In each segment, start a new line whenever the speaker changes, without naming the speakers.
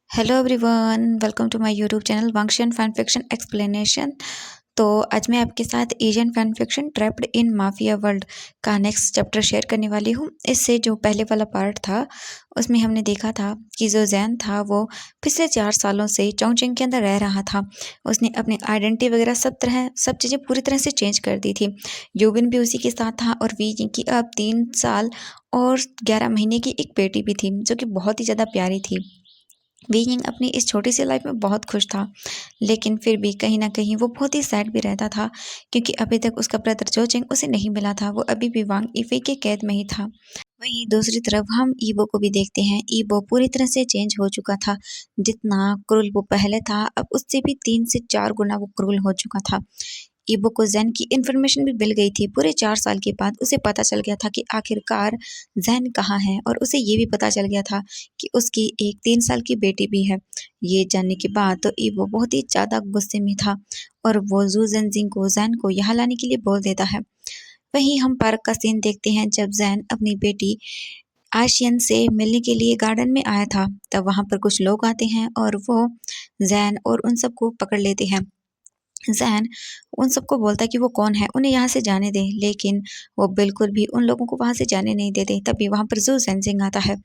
Hello everyone, welcome to my YouTube channel Wangxian fan fiction explanation. तो आज मैं आपके साथ Asian fan fiction trapped in mafia world का नेक्स्ट चैप्टर शेयर करने वाली हूँ। इससे जो पहले वाला पार्ट था उसमें हमने देखा था कि जो जैन था वो पिछले 4 सालों से चोंगचिंग के अंदर रह रहा था। उसने अपनी आइडेंटिटी वगैरह सब चीज़ें पूरी तरह से चेंज कर दी थी। यूबिन भी उसी के साथ था और वी जिंग की अब 3 साल और 11 महीने की एक बेटी भी थी जो कि बहुत ही ज़्यादा प्यारी थी। वी यिंग अपनी इस छोटी सी लाइफ में बहुत खुश था, लेकिन फिर भी कहीं न कहीं वो बहुत ही सैड भी रहता था क्योंकि अभी तक उसका ब्रदर जोचिंग उसे नहीं मिला था। वो अभी भी वांग यीफei के कैद में ही था। वहीं दूसरी तरफ हम ईबो को भी देखते हैं। ईबो पूरी तरह से चेंज हो चुका था। जितना क्रूर वो पहले था, अब उससे भी 3 से 4 गुना वो क्रूर हो चुका था। ईबो को ज़ैन की इन्फॉर्मेशन भी मिल गई थी। पूरे 4 साल के बाद उसे पता चल गया था कि आखिरकार ज़ैन कहाँ है, और उसे ये भी पता चल गया था कि उसकी एक 3 साल की बेटी भी है। ये जानने के बाद तो ईबो बहुत ही ज़्यादा गुस्से में था और वो ज़ू ज़ेनज़िंग को ज़ैन को यहाँ लाने के लिए बोल देता है। वहीं हम पार्क का सीन देखते हैं जब ज़ैन अपनी बेटी आशियन से मिलने के लिए गार्डन में आया था। तब वहाँ पर कुछ लोग आते हैं और वो ज़ैन और उन सबको पकड़ लेते हैं। ज़ैन उन सबको बोलता है कि वो कौन है, उन्हें यहाँ से जाने दें, लेकिन वो बिल्कुल भी उन लोगों को वहाँ से जाने नहीं देते। तभी वहाँ पर ज़ू ज़ेनज़िंग आता है।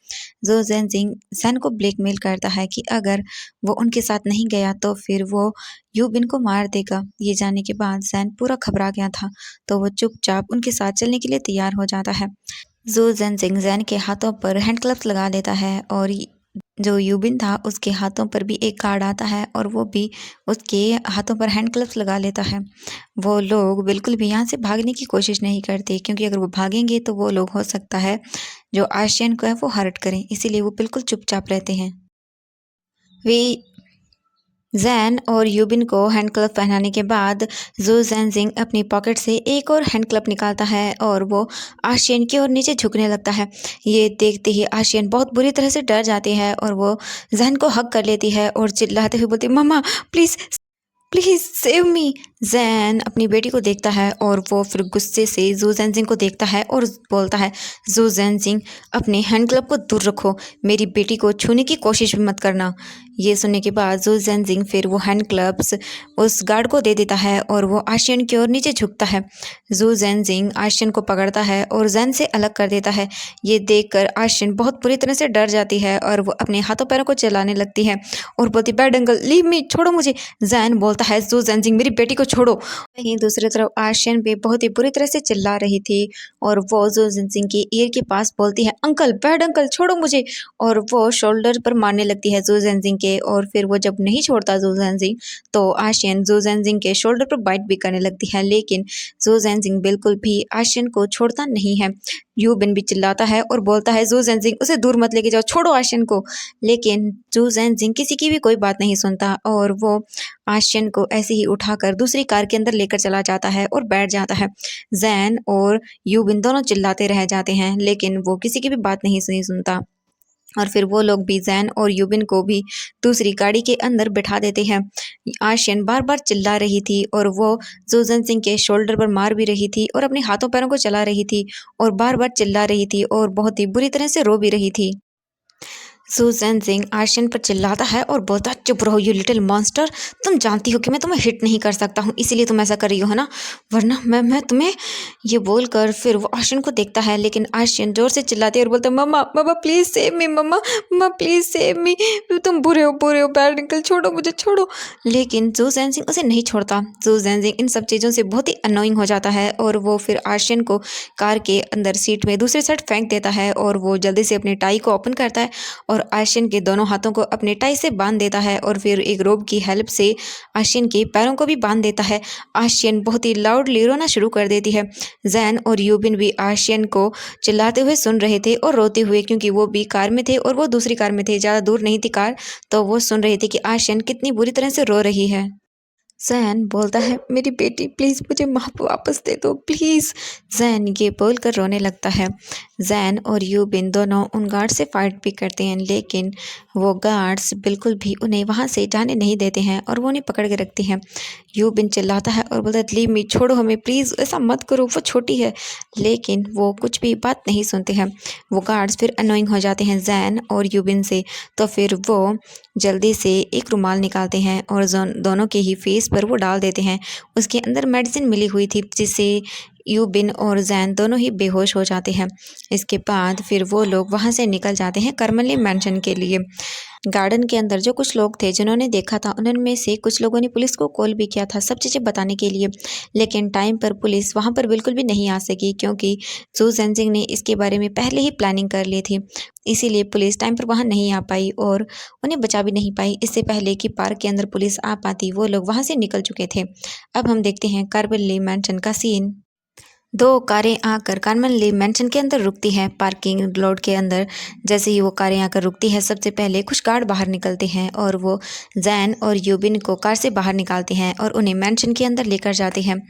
ज़ू ज़ेनज़िंग ज़ैन को ब्लैकमेल करता है कि अगर वो उनके साथ नहीं गया तो फिर वो यूबिन को मार देगा। ये जानने के बाद ज़ैन पूरा घबरा गया था, तो वो चुपचाप उनके साथ चलने के लिए तैयार हो जाता है। ज़ू ज़ेनज़िंग ज़ैन के हाथों पर हैंड ग्लव्स लगा देता है और जो यूबिन था उसके हाथों पर भी एक कार्ड आता है और वो भी उसके हाथों पर हैंड ग्लव्स लगा लेता है। वो लोग बिल्कुल भी यहाँ से भागने की कोशिश नहीं करते क्योंकि अगर वो भागेंगे तो वो लोग हो सकता है जो आशियन को है वो हर्ट करें, इसीलिए वो बिल्कुल चुपचाप रहते हैं। वे ज़ैन और यूबिन को हैंड क्लब पहनाने के बाद ज़ू ज़ेनज़िंग अपनी पॉकेट से एक और हैंड क्लब निकालता है और वो आशियन की ओर नीचे झुकने लगता है। ये देखते ही आशियन बहुत बुरी तरह से डर जाती है और वो ज़ैन को हग कर लेती है और चिल्लाते हुए बोलती है, मम्मा प्लीज़ प्लीज़ सेव मी। ज़ैन अपनी बेटी को देखता है और वो फिर गुस्से से ज़ू ज़ेनज़िंग को देखता है और बोलता है, ज़ू ज़ेनज़िंग अपने हैंड ग्लव को दूर रखो, मेरी बेटी को छूने की कोशिश भी मत करना। ये सुनने के बाद ज़ू ज़ेनज़िंग फिर वो हैंड ग्लव्स उस गार्ड को दे देता है और वो आशियन की ओर नीचे झुकता है। ज़ू ज़ेनज़िंग आशियन को पकड़ता है और ज़ैन से अलग कर देता है। ये देखकर आशियन बहुत बुरी तरह से डर जाती है और वो अपने हाथों पैरों को चलाने लगती है और बोलती, बैड अंकल लीव मी, छोड़ो मुझे। ज़ैन बोलता है, ज़ू ज़ेनज़िंग मेरी बेटी को छोड़ो। वहीं दूसरी तरफ आशियन भी बहुत ही बुरी तरह से चिल्ला रही थी और वो ज़ू ज़ेनज़िंग की ईयर के पास बोलती है, अंकल बैड अंकल छोड़ो मुझे, और वो शोल्डर पर मारने लगती है ज़ू ज़ेनज़िंग के। और फिर वो जब नहीं छोड़ता ज़ू ज़ेनज़िंग तो आशियन ज़ू ज़ेनज़िंग के शोल्डर पर बाइट भी करने लगती है, लेकिन ज़ू ज़ेनज़िंग बिल्कुल भी आशियन को छोड़ता नहीं है। यूबिन भी चिल्लाता है और बोलता है, ज़ू ज़ेनज़िंग उसे दूर मत लेके जाओ, छोड़ो आशियन को। लेकिन ज़ू ज़ेनज़िंग किसी की भी कोई बात नहीं सुनता और वो आशियन को ऐसे ही उठाकर दूसरी कार के अंदर लेकर चला जाता है और बैठ जाता है। ज़ैन और यूबिन दोनों चिल्लाते रह जाते हैं, लेकिन वो किसी की भी बात नहीं सुनता और फिर वो लोग भी ज़ैन और यूबिन को भी दूसरी गाड़ी के अंदर बिठा देते हैं। आशियन बार बार चिल्ला रही थी और वो ज़ू ज़ेनज़िंग के शोल्डर पर मार भी रही थी और अपने हाथों पैरों को चला रही थी और बार बार चिल्ला रही थी और बहुत ही बुरी तरह से रो भी रही थी। ज़ू ज़ेनज़िंग आशियन पर चिल्लाता है और बोलता है, चुप रहो यू लिटिल मॉन्स्टर, तुम जानती हो कि मैं तुम्हें हिट नहीं कर सकता हूँ, इसीलिए तुम ऐसा कर रही हो है ना, वरना मैं तुम्हें। ये बोलकर फिर वो आशियन को देखता है, लेकिन आशियन जोर से चिल्लाती है और बोलता है, मम्मा मम्मा प्लीज़ सेव मी, मम्मा मम्मा प्लीज़ सेव मी, तुम बुरे हो बैड अंकल, छोड़ो मुझे छोड़ो। लेकिन ज़ू ज़ेनज़िंग उसे नहीं छोड़ता। ज़ू ज़ेनज़िंग इन सब चीज़ों से बहुत ही अनोइंग हो जाता है और वो फिर आशियन को कार के अंदर सीट में दूसरी साइड फेंक देता है और वो जल्दी से अपनी टाई को ओपन करता है और आशियन के दोनों हाथों को अपने टाई से बांध देता है और फिर एक रोप की हेल्प से आशियन के पैरों को भी बांध देता है। आशियन बहुत ही लाउडली रोना शुरू कर देती है। ज़ैन और यूबिन भी आशियन को चिल्लाते हुए सुन रहे थे और रोते हुए, क्योंकि वो भी कार में थे और वो दूसरी कार में थे, ज़्यादा दूर नहीं थी कार, तो वो सुन रहे थे कि आशियन कितनी बुरी तरह से रो रही है। जैन बोलता है, मेरी बेटी प्लीज़ मुझे माफ़ वापस दे दो प्लीज़। जैन ये बोलकर रोने लगता है। जैन और यूबिन दोनों उन गार्ड से फाइट भी करते हैं, लेकिन वो गार्ड्स बिल्कुल भी उन्हें वहाँ से जाने नहीं देते हैं और वो उन्हें पकड़ के रखते हैं। यूबिन चिल्लाता है और बोलता है, लीव मी, छोड़ो हमें प्लीज़, ऐसा मत करो, वो छोटी है। लेकिन वो कुछ भी बात नहीं सुनते हैं। वो गार्ड्स फिर अनोइंग हो जाते हैं जैन और यूबिन से, तो फिर वो जल्दी से एक रुमाल निकालते हैं और दोनों के ही फेस पर वो डाल देते हैं। उसके अंदर मेडिसिन मिली हुई थी, जिससे यूबिन और जैन दोनों ही बेहोश हो जाते हैं। इसके बाद फिर वो लोग वहाँ से निकल जाते हैं करमली मैंशन के लिए। गार्डन के अंदर जो कुछ लोग थे जिन्होंने देखा था, उनमें से कुछ लोगों ने पुलिस को कॉल भी किया था सब चीज़ें बताने के लिए, लेकिन टाइम पर पुलिस वहाँ पर बिल्कुल भी नहीं आ सकी, क्योंकि जू जेनजिंग ने इसके बारे में पहले ही प्लानिंग कर ली थी। इसीलिए पुलिस टाइम पर वहाँ नहीं आ पाई और उन्हें बचा भी नहीं पाई। इससे पहले कि पार्क के अंदर पुलिस आ पाती, वो लोग वहाँ से निकल चुके थे। अब हम देखते हैं कार्बनली मैंशन का सीन। दो कारें आकर कार्बनली मैंशन के अंदर रुकती हैं, पार्किंग लॉट के अंदर। जैसे ही वो कारें आकर रुकती है, सबसे पहले कुछ गार्ड बाहर निकलते हैं और वो जैन और यूबिन को कार से बाहर निकालते हैं और उन्हें मैंशन के अंदर लेकर जाते हैं।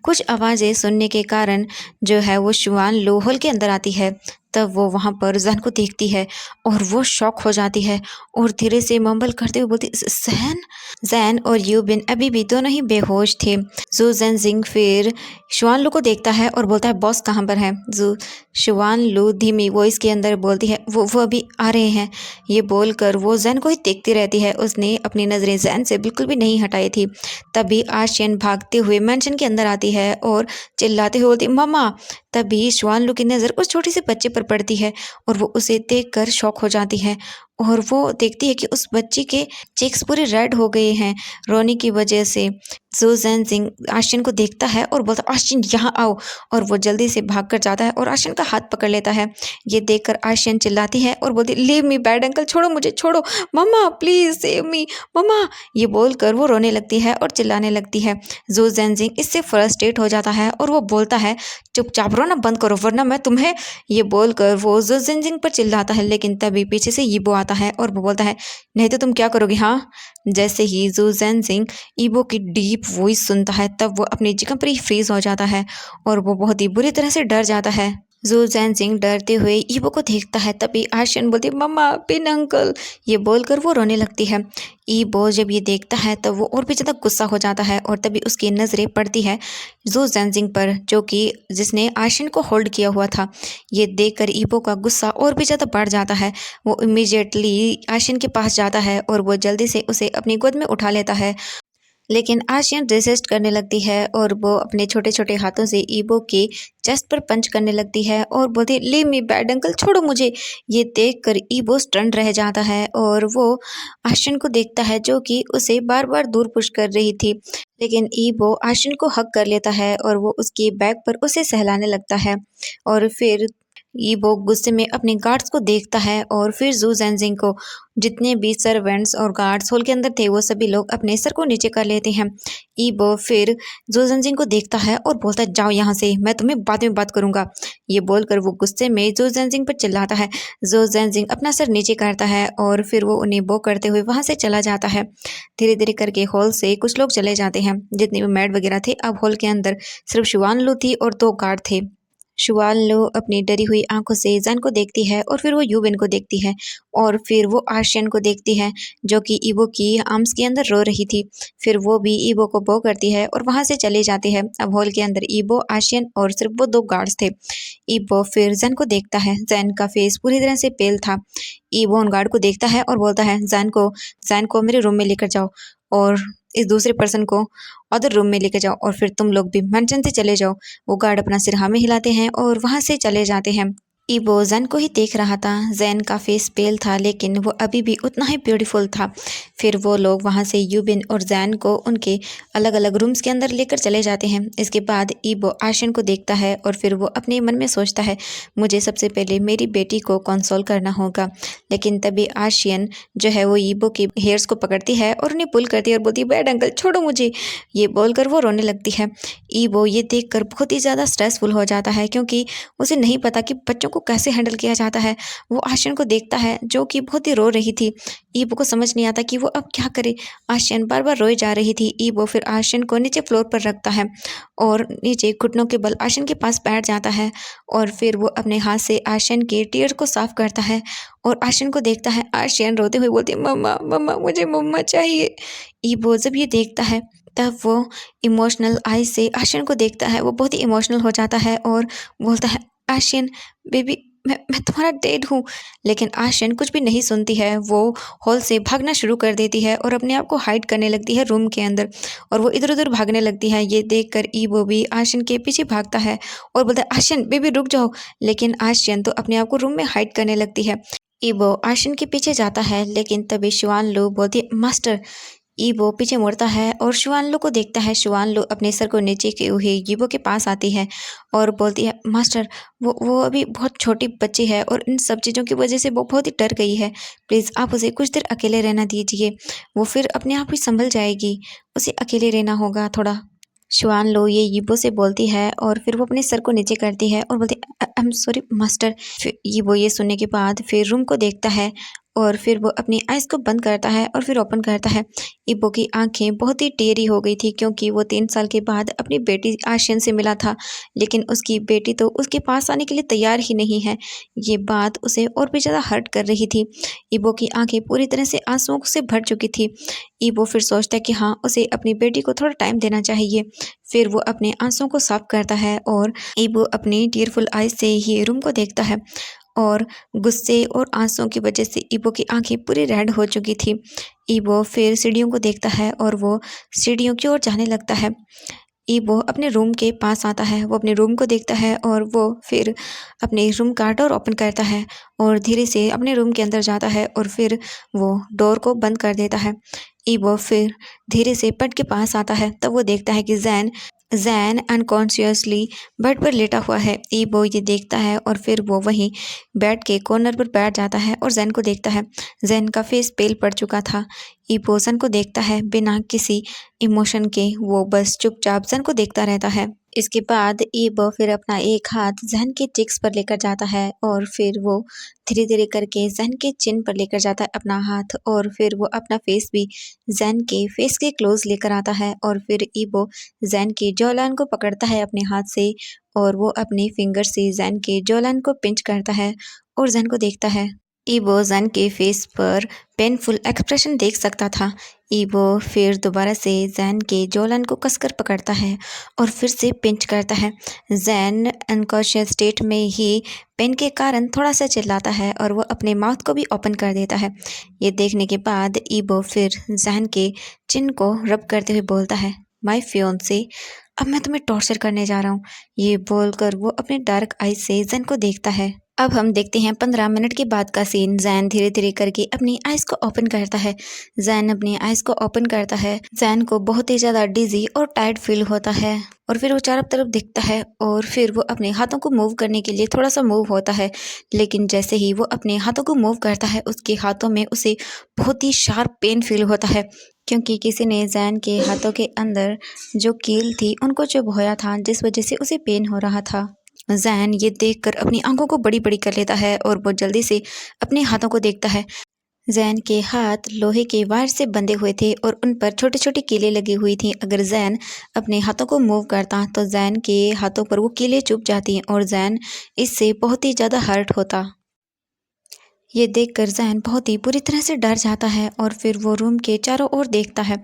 कुछ आवाज़ें सुनने के कारण जो है वो शुआन लो हॉल के अंदर आती है। तब वो वहाँ पर जैन को देखती है और वो शॉक हो जाती है और धीरे से मम्बल करते हुए बोलती, जैन। जैन और यूबिन अभी भी दोनों ही बेहोश थे। जू जेनजिंग फिर शुआन लू को देखता है और बोलता है, बॉस कहाँ पर है। शुआन लू धीमी वॉइस के अंदर बोलती है, वो अभी आ रहे हैं। ये बोलकर वो जैन को ही देखती रहती है। उसने अपनी नज़रें जैन से बिल्कुल भी नहीं हटाई थी। तभी आशियन भागते हुए मैंशन के अंदर आती है और चिल्लाते हुए बोलती, मम्मा। तभी शुआन लू की नज़र उस छोटे से बच्चे पर पड़ती है और वो उसे देखकर शॉक हो जाती है और वो देखती है कि उस बच्ची के चेक्स पूरे रेड हो गए हैं रोने की वजह से। जू जेनजिंग आशियन को देखता है और बोलता, आशियन यहाँ आओ, और वो जल्दी से भागकर जाता है और आशियन का हाथ पकड़ लेता है। ये देखकर आशियन चिल्लाती है और बोलती, लीव मी बैड अंकल, छोड़ो मुझे, छोड़ो मम्मा, प्लीज़ सेव मी मम्मा। ये बोलकर वो रोने लगती है और चिल्लाने लगती है। जू जेनजिंग इससे फ्रस्ट्रेट हो जाता है और वो बोलता है, चुपचाप रोना बंद करो वरना मैं तुम्हें। ये बोलकर वो जू जेनजिंग पर चिल्लाता है, लेकिन तभी पीछे से यीबो आता है और वो बोलता है, नहीं तो तुम क्या करोगे हाँ। जैसे ही जू जेनजिंग ईबो की डीप वॉइस सुनता है, तब वो अपनी जगह पर ही फ्रीज हो जाता है और वो बहुत ही बुरी तरह से डर जाता है। जू जेनजिंग डरते हुए ईबो को देखता है, तभी आशियन बोलती, मम्मा, पिन अंकल। ये बोलकर वो रोने लगती है। ईबो जब ये देखता है तब वो और भी ज़्यादा गुस्सा हो जाता है और तभी उसकी नज़रें पड़ती है जू जेनजिंग पर, जो कि जिसने आशियन को होल्ड किया हुआ था। ये देखकर ईबो का गुस्सा और भी ज़्यादा बढ़ जाता है। वो इमीडिएटली आशियन के पास जाता है और वो जल्दी से उसे अपनी गोद में उठा लेता है, लेकिन आशियन रेसिस्ट करने लगती है और वो अपने छोटे छोटे हाथों से ईबो के चेस्ट पर पंच करने लगती है और बोलती, लीव मी बैड अंकल, छोड़ो मुझे। ये देखकर ईबो स्टन रह जाता है और वो आशियन को देखता है, जो कि उसे बार बार दूर पुश कर रही थी। लेकिन ईबो आशियन को हक कर लेता है और वो उसके बैक पर उसे सहलाने लगता है और फिर ईबो गुस्से में अपने गार्ड्स को देखता है और फिर जू जेनजिंग को। जितने भी सर्वेंट्स और गार्ड्स हॉल के अंदर थे, वो सभी लोग अपने सर को नीचे कर लेते हैं। ईबो फिर जू जेनजिंग को देखता है और बोलता है, जाओ यहाँ से, मैं तुम्हें बाद में बात करूंगा। ये बोलकर वो गुस्से में जू जेनजिंग पर चिल्लाता है। जू जेनजिंग अपना सर नीचे करता है और फिर वो उन्हें बो करते हुए वहाँ से चला जाता है। धीरे धीरे करके हॉल से कुछ लोग चले जाते हैं। जितने भी मैड वगैरह थे, अब हॉल के अंदर सिर्फ शुआन लू थी और दो गार्ड थे। शुआन लू अपनी डरी हुई आंखों से जैन को देखती है और फिर वो यूबिन को देखती है और फिर वो आशियन को देखती है, जो कि ईबो की आर्म्स के अंदर रो रही थी। फिर वो भी ईबो को बो करती है और वहाँ से चली जाती है। अब हॉल के अंदर ईबो, आशियन और सिर्फ वो दो गार्ड्स थे। ईबो फिर जैन को देखता है। जैन का फेस पूरी तरह से पेल था। ईबो उन गार्ड को देखता है और बोलता है, जैन को मेरे रूम में लेकर जाओ और इस दूसरे पर्सन को अदर रूम में लेकर जाओ और फिर तुम लोग भी मेंशन से चले जाओ। वो गार्ड अपना सिर हाँ में हिलाते हैं और वहाँ से चले जाते हैं। ईबो जैन को ही देख रहा था। जैन का फेस पेल था, लेकिन वो अभी भी उतना ही ब्यूटीफुल था। फिर वो लोग वहाँ से यूबिन और जैन को उनके अलग अलग रूम्स के अंदर लेकर चले जाते हैं। इसके बाद ईबो आशियन को देखता है और फिर वो अपने मन में सोचता है, मुझे सबसे पहले मेरी बेटी को कंसोल करना होगा। लेकिन तभी आशियन जो है वो ईबो के हेयर्स को पकड़ती है और उन्हें पुल करती है और बोलती है, बैड अंकल, छोड़ो मुझे। ये बोलकर वो रोने लगती है। ईबो ये देखकर बहुत ही ज़्यादा स्ट्रेसफुल हो जाता है, क्योंकि उसे नहीं पता कि बच्चों को कैसे हैंडल किया जाता है। वो आशियन को देखता है, जो कि बहुत ही रो रही थी। ईबो को समझ नहीं आता कि वो वो अब क्या करे। आशियन बार बार रोए जा रही थी। ईबो फिर आशियन को नीचे फ्लोर पर रखता है और नीचे घुटनों के बल आशियन के पास बैठ जाता है और फिर वो अपने हाथ से आशियन के टीयर को साफ करता है और आशियन को देखता है। आशियन रोते हुए बोलती है, मम्मा मम्मा मुझे मम्मा चाहिए। ईबो जब ये देखता है तब वो इमोशनल आई से आशियन को देखता है। वो बहुत ही इमोशनल हो जाता है और बोलता है, आशियन बेबी मैं तुम्हारा डैड हूँ। लेकिन आशियन कुछ भी नहीं सुनती है। वो हॉल से भागना शुरू कर देती है और अपने आप को हाइड करने लगती है रूम के अंदर और वो इधर उधर भागने लगती है। ये देखकर ईबो भी आशियन के पीछे भागता है और बोलता है, आशियन बेबी रुक जाओ। लेकिन आशियन तो अपने आप को रूम में हाइड करने लगती है। ईबो आशियन के पीछे जाता है लेकिन तभी शुआन लू बोलती है, मास्टर। ईबो पीछे मुड़ता है और शुआनलू को देखता है। शुआनलू अपने सर को नीचे किए हुए ईबो के पास आती है और बोलती है, मास्टर वो अभी बहुत छोटी बच्ची है और इन सब चीज़ों की वजह से वो बहुत ही डर गई है। प्लीज़ आप उसे कुछ देर अकेले रहना दीजिए, वो फिर अपने आप ही संभल जाएगी। उसे अकेले रहना होगा थोड़ा। शुआनलू ये ईबो से बोलती है और फिर वो अपने सर को नीचे करती है और बोलती है, आई एम सॉरी मास्टर। फिर ईबो ये सुनने के बाद फिर रूम को देखता है और फिर वो अपनी आइज़ को बंद करता है और फिर ओपन करता है। ईबो की आंखें बहुत ही टेढ़ी हो गई थी क्योंकि वो 3 साल के बाद अपनी बेटी आशियन से मिला था, लेकिन उसकी बेटी तो उसके पास आने के लिए तैयार ही नहीं है। ये बात उसे और भी ज़्यादा हर्ट कर रही थी। ईबो की आंखें पूरी तरह से आंसुओं से भर चुकी थी। ईबो फिर सोचता है कि हाँ, उसे अपनी बेटी को थोड़ा टाइम देना चाहिए। फिर वो अपने आंसुओं को साफ करता है और ईबो अपनी टीयरफुल आइज़ से ही रूम को देखता है और गुस्से और आंसुओं की वजह से ईबो की आंखें पूरी रेड हो चुकी थी। ईबो फिर सीढ़ियों को देखता है और वो सीढ़ियों की ओर जाने लगता है। ईबो अपने रूम के पास आता है। वो अपने रूम को देखता है और वो फिर अपने रूम का डोर ओपन करता है और धीरे से अपने रूम के अंदर जाता है और फिर वो डोर को बंद कर देता है। ईबो फिर धीरे से बेड के पास आता है। तब वो देखता है कि जैन जैन अनकॉन्शियसली बेड पर लेटा हुआ है। ईबो ये देखता है और फिर वो वहीं बेड के कॉर्नर पर बैठ जाता है और जैन को देखता है। जैन का फेस पेल पड़ चुका था। ईबो जैन को देखता है बिना किसी इमोशन के। वो बस चुपचाप जैन को देखता रहता है। इसके बाद ईबो फिर अपना एक हाथ जैन के चिक्स पर लेकर जाता है और फिर वो धीरे धीरे करके जैन के चिन पर लेकर जाता है अपना हाथ और फिर वो अपना फेस भी जैन के फेस के क्लोज लेकर आता है और फिर ईबो जैन की जॉलाइन को पकड़ता है अपने हाथ से और वो अपने फिंगर से जैन के जॉलाइन को पिंच करता है और जैन को देखता है। ईबो जैन के फेस पर पेनफुल एक्सप्रेशन देख सकता था। ईबो फिर दोबारा से जैन के जॉलाइन को कसकर पकड़ता है और फिर से पिंच करता है। जैन अनकॉन्शियस स्टेट में ही पेन के कारण थोड़ा सा चिल्लाता है और वो अपने माउथ को भी ओपन कर देता है। ये देखने के बाद ईबो फिर जैन के चिन को रब करते हुए बोलता है, माय फियोंसे, अब मैं तुम्हें टॉर्चर करने जा रहा हूँ। ये बोलकर वो अपने डार्क आईज से जैन को देखता है। अब हम देखते हैं 15 मिनट के बाद का सीन। जैन धीरे धीरे करके अपनी आइज को ओपन करता है। जैन अपनी आइज को ओपन करता है। जैन को बहुत ही ज़्यादा डिजी और टायर्ड फील होता है और फिर वो चारों तरफ दिखता है और फिर वो अपने हाथों को मूव करने के लिए थोड़ा सा मूव होता है। लेकिन जैसे ही वो अपने हाथों को मूव करता है उसके हाथों में उसे बहुत ही शार्प पेन फील होता है क्योंकि किसी ने जैन के हाथों के अंदर जो कील थी उनको चुभोया था, जिस वजह से उसे पेन हो रहा था। जैन ये देखकर अपनी आंखों को बड़ी बड़ी कर लेता है और वो जल्दी से अपने हाथों को देखता है। जैन के हाथ लोहे के वायर से बंधे हुए थे और उन पर छोटी छोटी कीलें लगी हुई थी। अगर जैन अपने हाथों को मूव करता तो जैन के हाथों पर वो कीलें चुभ जाती और जैन इससे बहुत ही ज़्यादा हर्ट होता। ये देखकर जैन बहुत ही बुरी तरह से डर जाता है और फिर वो रूम के चारों ओर देखता है।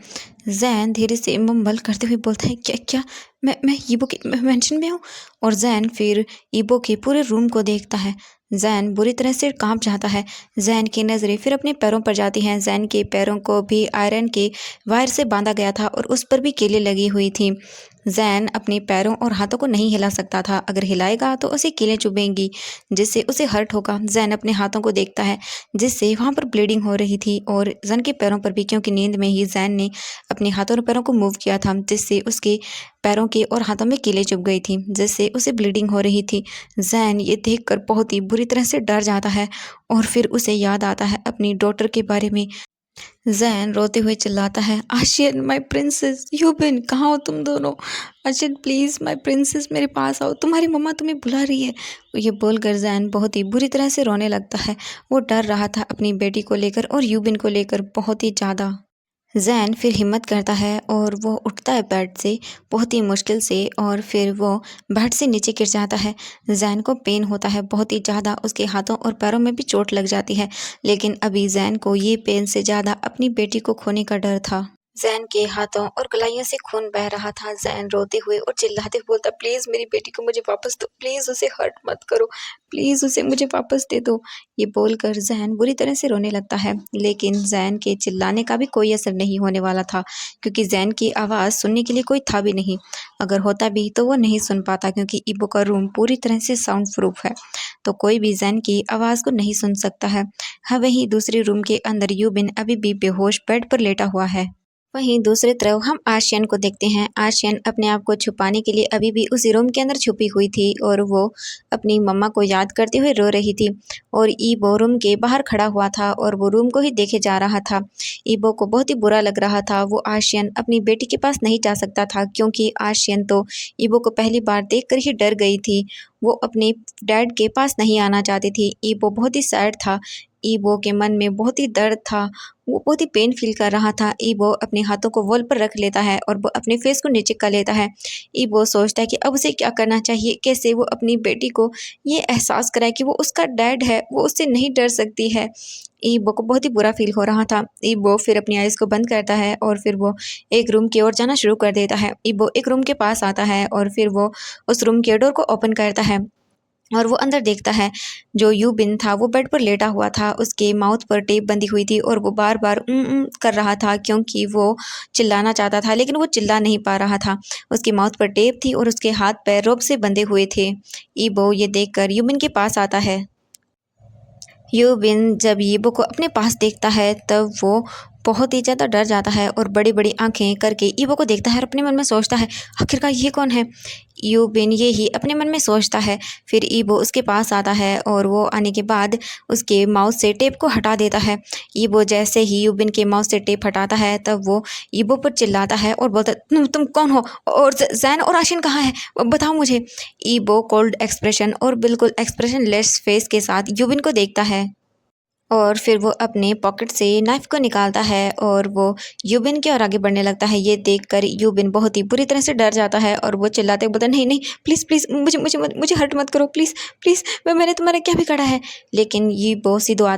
जैन धीरे से मुंबल करते हुए बोलता है, क्या क्या मैं ईबो की मेंशन में हूँ। और जैन फिर ईबो के पूरे रूम को देखता है। जैन बुरी तरह से कांप जाता है। जैन की नज़रें फिर अपने पैरों पर जाती हैं। जैन के पैरों को भी आयरन के वायर से बांधा गया था और उस पर भी कीलें लगी हुई थी। जैन अपने पैरों और हाथों को नहीं हिला सकता था। अगर हिलाएगा तो उसे कीलें चुभेंगी जिससे उसे हर्ट होगा। जैन अपने हाथों को देखता है जिससे वहाँ पर ब्लीडिंग हो रही थी और जैन के पैरों पर भी, क्योंकि नींद में ही जैन ने अपने हाथों और पैरों को मूव किया था जिससे उसके पैरों के और हाथों में कीलें चुभ गई थी जिससे उसे ब्लीडिंग हो रही थी। जैन ये देखकर बहुत ही बुरी तरह से डर जाता है और फिर उसे याद आता है अपनी डॉटर के बारे में जैन रोते हुए चिल्लाता है, आशियन माय प्रिंसेस, यूबिन कहाँ हो तुम दोनों? आशियन प्लीज़ माय प्रिंसेस मेरे पास आओ, तुम्हारी मम्मा तुम्हें बुला रही है। ये बोलकर जैन बहुत ही बुरी तरह से रोने लगता है। वो डर रहा था अपनी बेटी को लेकर और यूबिन को लेकर बहुत ही ज़्यादा। ज़ैन फिर हिम्मत करता है और वो उठता है बेड से बहुत ही मुश्किल से, और फिर वो बेड से नीचे गिर जाता है। ज़ैन को पेन होता है बहुत ही ज़्यादा, उसके हाथों और पैरों में भी चोट लग जाती है, लेकिन अभी ज़ैन को ये पेन से ज़्यादा अपनी बेटी को खोने का डर था। ज़ैन के हाथों और कलाइयों से खून बह रहा था। ज़ैन रोते हुए और चिल्लाते हुए बोलता, प्लीज़ मेरी बेटी को मुझे वापस दो, प्लीज़ उसे हर्ट मत करो, प्लीज़ उसे मुझे वापस दे दो। ये बोलकर ज़ैन बुरी तरह से रोने लगता है, लेकिन ज़ैन के चिल्लाने का भी कोई असर नहीं होने वाला था, क्योंकि ज़ैन की आवाज़ सुनने के लिए कोई था भी नहीं। अगर होता भी तो वो नहीं सुन पाता, क्योंकि ईबो का रूम पूरी तरह से साउंड प्रूफ है, तो कोई भी ज़ैन की आवाज़ को नहीं सुन सकता है। हाँ, वहीं दूसरे रूम के अंदर यूबिन अभी भी बेहोश बेड पर लेटा हुआ है। वहीं दूसरी तरफ हम आशियन को देखते हैं। आशियन अपने आप को छुपाने के लिए अभी भी उसी रूम के अंदर छुपी हुई थी, और वो अपनी मम्मा को याद करते हुए रो रही थी। और ईबो रूम के बाहर खड़ा हुआ था और वो रूम को ही देखे जा रहा था। ईबो को बहुत ही बुरा लग रहा था। वो आशियन अपनी बेटी के पास नहीं जा सकता था, क्योंकि आशियन तो ईबो को पहली बार देखकर ही डर गई थी। वो अपने डैड के पास नहीं आना चाहती थी। ईबो बहुत ही सैड था। ईबो के मन में बहुत ही दर्द था। वो बहुत ही पेन फील कर रहा था। ईबो अपने हाथों को वॉल पर रख लेता है और वो अपने फेस को नीचे कर लेता है। ईबो सोचता है कि अब उसे क्या करना चाहिए, कैसे वो अपनी बेटी को ये एहसास कराए कि वो उसका डैड है, वो उससे नहीं डर सकती है। ईबो को बहुत ही बुरा फील हो रहा था। ईबो फिर अपनी आइज़ को बंद करता है और फिर वो एक रूम की ओर जाना शुरू कर देता है। ईबो एक रूम के पास आता है और फिर वो उस रूम के डोर को ओपन करता है और वो अंदर देखता है। जो यूबिन था वो बेड पर लेटा हुआ था, उसके माउथ पर टेप बंधी हुई थी और वो बार-बार कर रहा था, क्योंकि वो चिल्लाना चाहता था, लेकिन वो चिल्ला नहीं पा रहा था। उसके माउथ पर टेप थी और उसके हाथ-पैर रोप से बंधे हुए थे। ईबो ये देखकर यूबिन के पास आता है। यूबिन जब ईबो को अपने पास देखता है तब वो बहुत ही ज़्यादा डर जाता है और बड़ी-बड़ी आँखें करके ईबो को देखता है और अपने मन में सोचता है, आखिरकार ये कौन है? यूबिन ये ही अपने मन में सोचता है। फिर ईबो उसके पास आता है और वो आने के बाद उसके माउथ से टेप को हटा देता है। ईबो जैसे ही यूबिन के माउथ से टेप हटाता है तब वो ईबो पर चिल्लाता है और बोलता है, तुम कौन हो? और ज़ैन और आशिन कहाँ हैं? बताओ मुझे। ईबो कोल्ड एक्सप्रेशन और बिल्कुल एक्सप्रेशनलेस फेस के साथ यूबिन को देखता है। और फिर वो अपने पॉकेट से नाइफ़ को निकालता है और वो यूबिन की ओर आगे बढ़ने लगता है। ये देखकर यूबिन बहुत ही बुरी तरह से डर जाता है और वो चिल्लाते हुए बोलता है, नहीं नहीं, प्लीज़ प्लीज़ मुझे हर्ट मत करो, प्लीज़ प्लीज़, मैंने तुम्हारा क्या बिगाड़ा है? लेकिन ये वो सीधा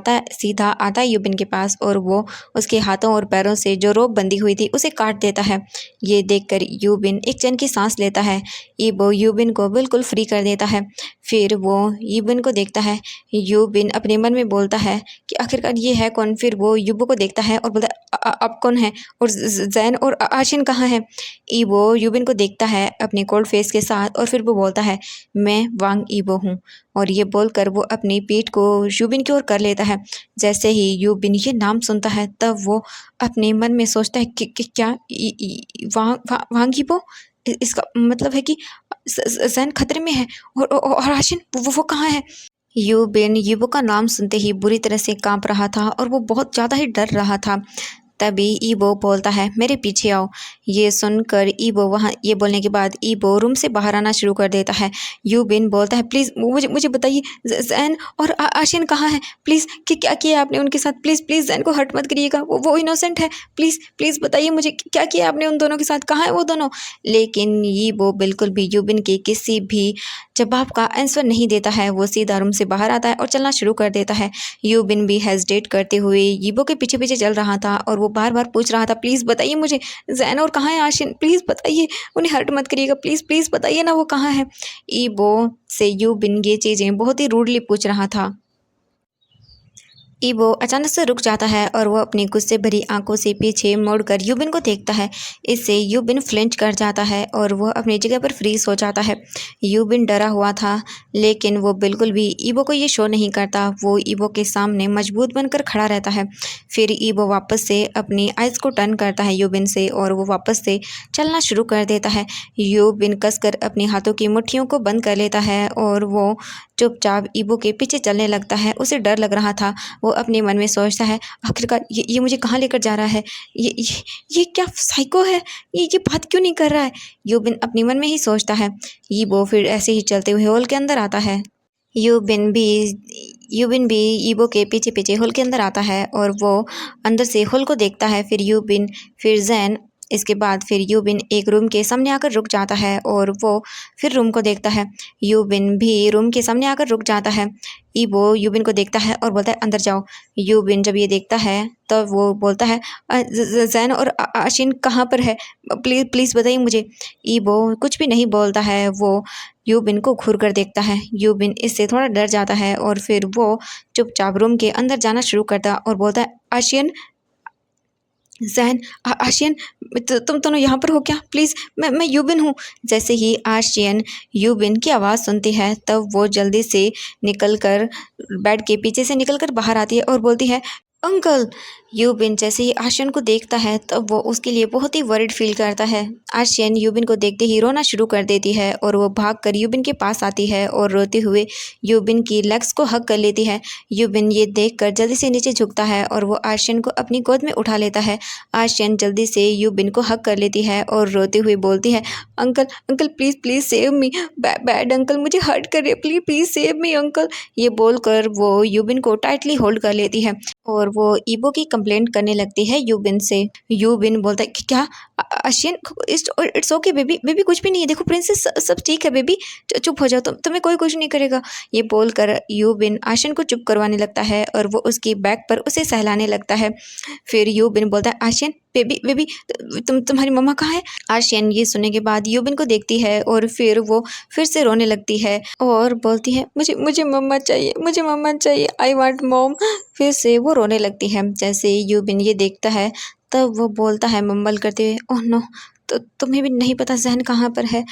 आता है यूबिन के पास और वो उसके हाथों और पैरों से जो रोप बंधी हुई थी उसे काट देता है। ये देखकर यूबिन एक चैन की सांस लेता है। ये वो यूबिन को बिल्कुल फ्री कर देता है। फिर वो यूबिन को देखता है। यूबिन अपने मन में बोलता है कि आखिरकार ये है कौन? फिर वो ईबो को देखता है और बोलता है, आप कौन हैं? और ज़ैन और आशिन कहाँ हैं? ईबो यूबिन को देखता है अपने कोल्ड फेस के साथ और फिर वो बोलता है, मैं वांग ईबो हूँ। और ये बोलकर वो अपनी पीठ को यूबिन की ओर कर लेता है। जैसे ही यूबिन ये नाम सुनता है तब वो अपने मन में सोचता है कि क्या वांग ईबो? इसका मतलब है कि ज़ैन खतरे में है, और आशिन वो कहाँ है? यूबिन ईबो का नाम सुनते ही बुरी तरह से काँप रहा था और वो बहुत ज़्यादा ही डर रहा था। तभी ईबो बोलता है, मेरे पीछे आओ। ये सुनकर ये बोलने के बाद ईबो रूम से बाहर आना शुरू कर देता है। यूबिन बोलता है, प्लीज़ मुझे बताइए, ज़ैन और आशिन कहाँ हैं? प्लीज़, क्या किया आपने उनके साथ? प्लीज़ प्लीज़ ज़ैन को हर्ट मत करिएगा, वो इनोसेंट है। प्लीज़ प्लीज़ बताइए मुझे, क्या किया आपने उन दोनों के साथ? कहाँ हैं वो दोनों? लेकिन ईबो बिल्कुल भी यूबिन के किसी भी जवाब का आंसर नहीं देता है। वो सीधा रूम से बाहर आता है और चलना शुरू कर देता है। यूबिन भी हेजिटेट करते हुए ईबो के पीछे-पीछे चल रहा था और वो बार-बार पूछ रहा था, प्लीज़ बताइए मुझे, ज़ैन और कहाँ है आशिन? प्लीज़ बताइए, उन्हें हर्ट मत करिएगा, प्लीज़ प्लीज़ बताइए ना वो कहाँ है? ईबो से यूबिन ये चीज़ें बहुत ही रूडली पूछ रहा था। ईबो अचानक से रुक जाता है और वो अपनी गुस्से भरी आंखों से पीछे मुड़कर यूबिन को देखता है। इससे यूबिन फ्लिंच कर जाता है और वो अपनी जगह पर फ्रीज हो जाता है। यूबिन डरा हुआ था, लेकिन वो बिल्कुल भी ईबो को ये शो नहीं करता। वो ईबो के सामने मजबूत बनकर खड़ा रहता है। फिर ईबो वापस से अपनी आइज़ को टर्न करता है यूबिन से और वो वापस से चलना शुरू कर देता है। यूबिन कसकर अपने हाथों की मुट्ठियों को बंद कर लेता है और वो चुपचाप ईबो के पीछे चलने लगता है। उसे डर लग रहा था। वो अपने मन में सोचता है, आखिरकार ये मुझे कहाँ लेकर जा रहा है? ये क्या साइको है? ये बात क्यों नहीं कर रहा है? यूबिन अपने मन में ही सोचता है। ईबो फिर ऐसे ही चलते हुए हॉल के अंदर आता है। यूबिन भी यूबिन भी ईबो के पीछे पीछे हॉल के अंदर आता है और वो अंदर से हॉल को देखता है। फिर यूबिन, फिर जैन, इसके बाद फिर यूबिन एक रूम के सामने आकर रुक जाता है और वो फिर रूम को देखता है। यूबिन भी रूम के सामने आकर रुक जाता है। ईबो यूबिन को देखता है और बोलता है, अंदर जाओ। यूबिन जब ये देखता है तब वो बोलता है, जैन और आशिन कहाँ पर है? प्लीज़ प्लीज़ बताइए मुझे। ईबो कुछ भी नहीं बोलता है। वो यूबिन को घूर कर देखता है। यूबिन इससे थोड़ा डर जाता है और फिर वो चुपचाप रूम के अंदर जाना शुरू करता है और बोलता है, आशियन, जैन, आशियन, तुम दोनों यहाँ पर हो क्या? प्लीज़, मैं यूबिन हूँ। जैसे ही आशियन यूबिन की आवाज़ सुनती है तब वो जल्दी से निकल कर बेड के पीछे से निकल कर बाहर आती है और बोलती है, अंकल। यूबिन जैसे ही आशियन को देखता है तब वो उसके लिए बहुत ही वरिड फील करता है। आशियन यूबिन को देखते ही रोना शुरू कर देती है और वो भागकर यूबिन के पास आती है और रोते हुए यूबिन की लेग्स को हग कर लेती है। यूबिन ये देखकर जल्दी से नीचे झुकता है और वो आशियन को अपनी गोद में उठा लेता है। आशियन जल्दी से यूबिन को हग कर लेती है और रोते हुए बोलती है, uncle, uncle please please save me, bad uncle मुझे हर्ट कर रहे, please please save me uncle. ये बोलकर वो यूबिन को टाइटली होल्ड कर लेती है और वो ईबो की कंप्लेंट करने लगती है यूबिन से। यूबिन बोलता है कि क्या? आशियन, इट्स ओके बेबी, बेबी कुछ भी नहीं है, देखो प्रिंसेस सब ठीक है बेबी, चुप हो जाओ, तुम्हें कोई कुछ नहीं करेगा। ये बोलकर यूबिन आशियन को चुप करवाने लगता है और वो उसकी बैक पर उसे सहलाने लगता है। फिर यूबिन बोलता है, आशियन बेबी बेबी, तुम्हारी मम्मा कहाँ है? आशियन ये सुनने के बाद यूबिन को देखती है और फिर वो फिर से रोने लगती है और बोलती है, मुझे मुझे मम्मा चाहिए, मुझे मम्मा चाहिए, आई वांट मॉम। फिर से वो रोने लगती है। जैसे यूबिन ये देखता है तब वो बोलता है मम्बल करते हुए, ओह नो, तो तुम्हें भी नहीं पता जहन कहाँ पर है?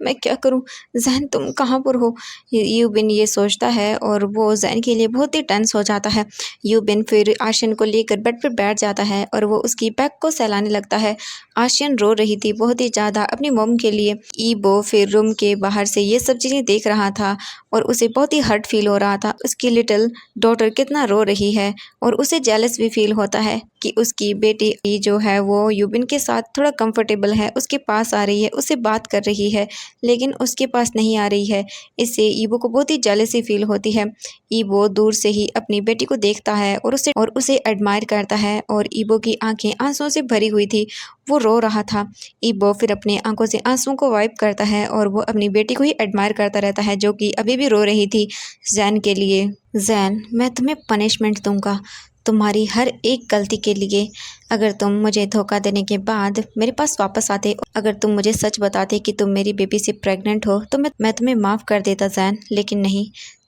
मैं क्या करूं? जहन तुम कहाँ पर हो? यूबिन ये सोचता है और वो जहन के लिए बहुत ही टेंस हो जाता है। यूबिन फिर आशियन को लेकर बेड पर बैठ जाता है और वो उसकी बैक को सहलाने लगता है। आशियन रो रही थी बहुत ही ज़्यादा अपनी मॉम के लिए। ईबो फिर रूम के बाहर से ये सब चीज़ें देख रहा था और उसे बहुत ही हर्ट फील हो रहा था। उसकी लिटिल डॉटर कितना रो रही है और उसे जेलस भी फील होता है कि उसकी बेटी जो है वो यूबिन के साथ थोड़ा कंफर्टेबल है, उसके पास आ रही है, उससे बात कर रही है, लेकिन उसके पास नहीं आ रही है। इससे ईबो को बहुत ही जेलसी फील होती है। ईबो दूर से ही अपनी बेटी को देखता है और उसे एडमायर करता है और ईबो की आंखें आंसुओं से भरी हुई थी। वो रो रहा था। ईबो फिर अपनी आंखों से आंसुओं को वाइप करता है और वो अपनी बेटी को ही एडमायर करता रहता है जो कि अभी भी रो रही थी जैन के लिए। जैन, मैं तुम्हें पनिशमेंट दूंगा तुम्हारी हर एक गलती के लिए। अगर तुम मुझे धोखा देने के बाद मेरे पास वापस आते, अगर तुम मुझे सच बताते कि तुम मेरी बेबी से प्रेग्नेंट हो तो मैं तुम्हें माफ़ कर देता जैन, लेकिन नहीं,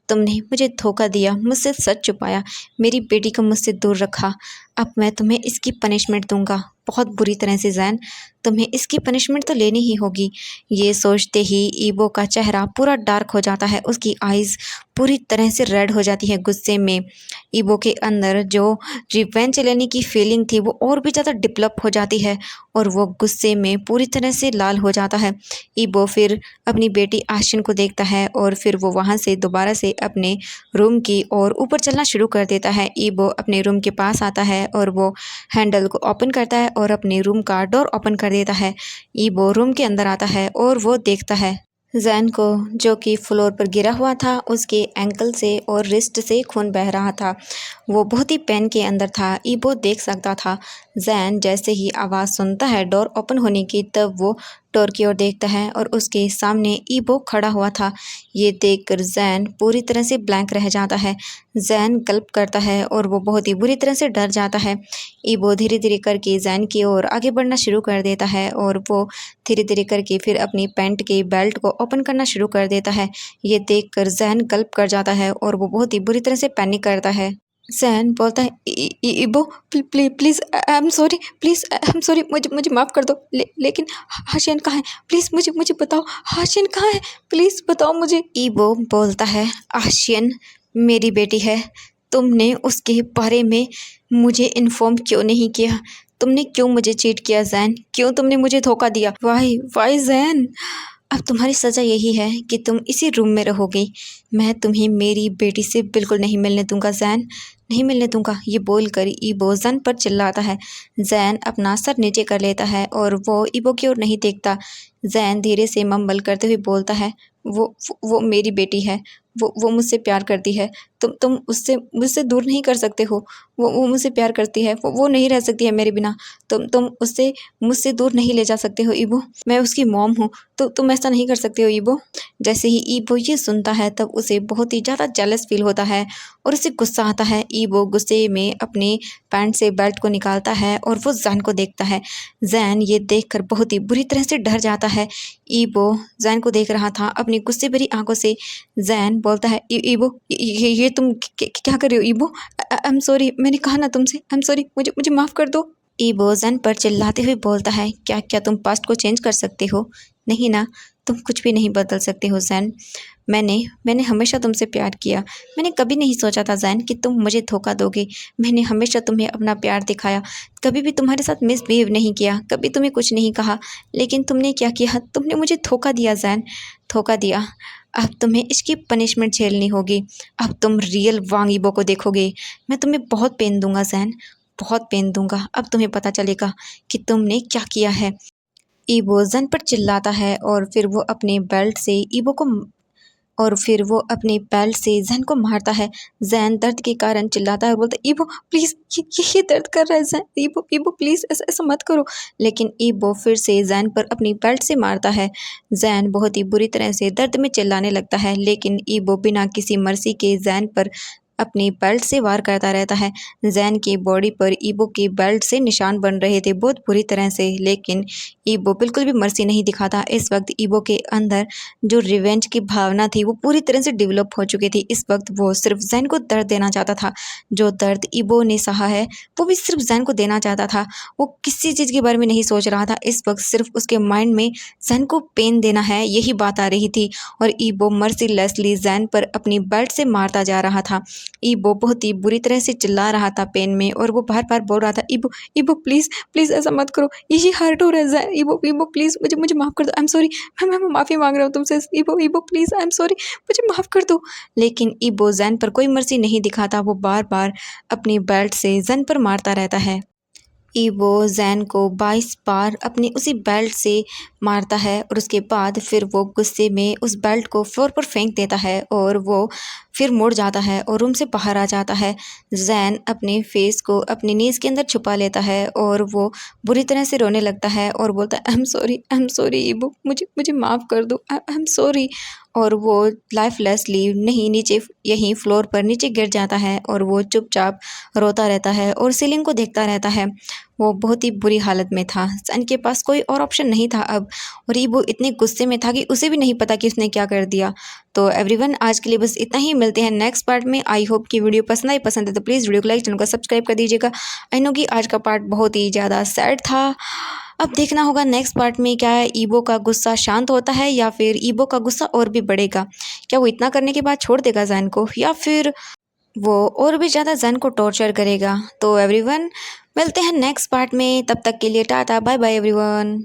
तुमने मुझे धोखा दिया, मुझसे सच छुपाया, मेरी बेटी को मुझसे दूर रखा। अब मैं तुम्हें इसकी पनिशमेंट दूंगा, बहुत बुरी तरह से जैन, तुम्हें इसकी पनिशमेंट तो लेनी ही होगी। ये सोचते ही ईबो का चेहरा पूरा डार्क हो जाता है, उसकी आइज़ पूरी तरह से रेड हो जाती है गुस्से में। ईबो के अंदर जो रिवेंज लेने की फीलिंग थी वो और भी ज़्यादा डेवलप हो जाती है और वो गुस्से में पूरी तरह से लाल हो जाता है। ईबो फिर अपनी बेटी आशिन को देखता है और फिर वो वहाँ से दोबारा से अपने रूम की ओर ऊपर चलना शुरू कर देता है। ईबो अपने रूम के पास आता है और वो हैंडल को ओपन करता है और अपने रूम का डोर ओपन कर देता है। ईबो रूम के अंदर आता है और वो देखता है जैन को, जो कि फ्लोर पर गिरा हुआ था। उसके एंकल से और रिस्ट से खून बह रहा था। वो बहुत ही पेन के अंदर था। ईबो देख सकता था। जैन जैसे ही आवाज़ सुनता है डोर ओपन होने की तब वो डोर की ओर देखता है और उसके सामने ईबो खड़ा हुआ था। ये देखकर जैन पूरी तरह से ब्लैंक रह जाता है। जैन गल्प करता है और वो बहुत ही बुरी तरह से डर जाता है। ईबो धीरे धीरे करके जैन की ओर आगे बढ़ना शुरू कर देता है और वो धीरे धीरे करके फिर अपनी पैंट के बेल्ट को ओपन करना शुरू कर देता है। ये देखकर जैन गल्प कर जाता है और वो बहुत ही बुरी तरह से पैनिक करता है। जैन बोलता है, ईबो please, I am sorry, please I am sorry, मुझे माफ़ कर दो, लेकिन हाशियन कहाँ है? प्लीज़ मुझे बताओ, हाशियन कहाँ है? प्लीज़ बताओ मुझे। ईबो बोलता है, हाशियन मेरी बेटी है, तुमने उसके बारे में मुझे इन्फॉर्म क्यों नहीं किया? तुमने क्यों मुझे चीट किया जैन? क्यों तुमने मुझे धोखा दिया? वाई जैन? अब तुम्हारी सज़ा यही है कि तुम इसी रूम में रहोगी। मैं तुम्हें मेरी बेटी से बिल्कुल नहीं मिलने दूंगा ज़ैन, नहीं मिलने दूंगा। ये बोलकर ईबो ज़ैन पर चिल्लाता है। ज़ैन अपना सर नीचे कर लेता है और वो ईबो की ओर नहीं देखता। ज़ैन धीरे से मम्बल करते हुए बोलता है, वो मेरी बेटी है, वो मुझसे प्यार करती है। तुम उससे मुझसे दूर नहीं कर सकते हो। वो मुझसे प्यार करती है, वो नहीं रह सकती है मेरे बिना। तुम उससे मुझसे दूर नहीं ले जा सकते हो ईबो। मैं उसकी मॉम हूँ, तो तुम ऐसा नहीं कर सकते हो ईबो। जैसे ही ईबो ये सुनता है तब उसे बहुत ही ज़्यादा जेलस फील होता है और उसे गुस्सा आता है। ईबो गुस्से में अपने पैंट से बेल्ट को निकालता है और वो जैन को देखता है। जैन ये देखकर बहुत ही बुरी तरह से डर जाता है। ईबो जैन को देख रहा था अपनी गुस्से भरी आंखों से। जैन बोलता है, ईबो ये तुम क्या कर रहे हो ईबो? आई एम सॉरी, मैंने कहा ना तुमसे, आई एम सॉरी, मुझे मुझे माफ़ कर दो। ईबो जैन पर चिल्लाते हुए बोलता है, क्या तुम पास्ट को चेंज कर सकते हो? नहीं ना, तुम कुछ भी नहीं बदल सकते हो जैन। मैंने हमेशा तुमसे प्यार किया। मैंने कभी नहीं सोचा था जैन कि तुम मुझे धोखा दोगे। मैंने हमेशा तुम्हें अपना प्यार दिखाया, कभी भी तुम्हारे साथ मिसबिहेव नहीं किया, कभी तुम्हें कुछ नहीं कहा। लेकिन तुमने क्या किया? तुमने मुझे धोखा दिया जैन, धोखा दिया। अब तुम्हें इसकी पनिशमेंट झेलनी होगी। अब तुम रियल वांग ईबो को देखोगे। मैं तुम्हें बहुत पेन दूंगा जैन, बहुत पेन दूंगा। अब तुम्हें पता चलेगा कि तुमने क्या किया है। ईबो जैन पर चिल्लाता है और फिर वो अपने बेल्ट से जैन को मारता है। जैन दर्द के कारण चिल्लाता है और बोलता है, ईबो प्लीज़, ये दर्द कर रहा है जैन, ईबो प्लीज़ ऐसा मत करो। लेकिन ईबो फिर से जैन पर अपनी बेल्ट से मारता है। जैन बहुत ही बुरी तरह से दर्द में चिल्लाने लगता है, लेकिन ईबो बिना किसी मर्जी के जैन पर अपनी बेल्ट से वार करता रहता है। जैन की बॉडी पर ईबो की बेल्ट से निशान बन रहे थे बहुत बुरी तरह से, लेकिन ईबो बिल्कुल भी मर्जी नहीं दिखाता। इस वक्त ईबो के अंदर जो रिवेंज की भावना थी वो पूरी तरह से डेवलप हो चुकी थी। इस वक्त वो सिर्फ जैन को दर्द देना चाहता था। जो दर्द ईबो ने सहा है वो भी सिर्फ जैन को देना चाहता था। वो किसी चीज़ के बारे में नहीं सोच रहा था। इस वक्त सिर्फ उसके माइंड में जैन को पेन देना है, यही बात आ रही थी। और ईबो मर्सीलेसली जैन पर अपनी बेल्ट से मारता जा रहा था। ईबो बहुत ही बुरी तरह से चिल्ला रहा था पेन में और वो बार बार बोल रहा था, ईबो ईबो प्लीज़ प्लीज़ ऐसा मत करो, ये हर्ट हो रहा है। ईबो ईबो प्लीज़ मुझे मुझे माफ़ कर दो, आई एम सॉरी, मैं माफ़ी मांग रहा हूँ तुमसे। ईबो ईबो प्लीज़, आई एम सॉरी, मुझे माफ़ कर दो। लेकिन ईबो जैन पर कोई मर्जी नहीं दिखाता। वो बार बार अपनी बेल्ट से जैन पर मारता रहता है। ईबो जैन को 22 बार अपनी उसी बेल्ट से मारता है और उसके बाद फिर वो गुस्से में उस बेल्ट को फ्लोर पर फेंक देता है और वो फिर मुड़ जाता है और रूम से बाहर आ जाता है। जैन अपने फेस को अपनी नीज़ के अंदर छुपा लेता है और वो बुरी तरह से रोने लगता है और बोलता है, आई एम सॉरी ईबो, मुझे मुझे माफ़ कर दो, आई एम सॉरी। और वो लाइफलेसली नहीं नीचे यहीं फ्लोर पर नीचे गिर जाता है और वो चुपचाप रोता रहता है और सीलिंग को देखता रहता है। वो बहुत ही बुरी हालत में था। जैन के पास कोई और ऑप्शन नहीं था अब, और ये वो इतने गुस्से में था कि उसे भी नहीं पता कि उसने क्या कर दिया। तो एवरीवन, आज के लिए बस इतना ही। मिलते हैं नेक्स्ट पार्ट में। आई होप कि वीडियो पसंद है तो प्लीज़ वीडियो को लाइक, चैनल को सब्सक्राइब कर दीजिएगा। आई नो कि आज का पार्ट बहुत ही ज़्यादा सैड था। अब देखना होगा नेक्स्ट पार्ट में क्या है, ईबो का गुस्सा शांत होता है या फिर ईबो का गुस्सा और भी बढ़ेगा। क्या वो इतना करने के बाद छोड़ देगा जैन को, या फिर वो और भी ज़्यादा जैन को टॉर्चर करेगा। तो एवरीवन, मिलते हैं नेक्स्ट पार्ट में। तब तक के लिए टाटा बाय बाय एवरीवन।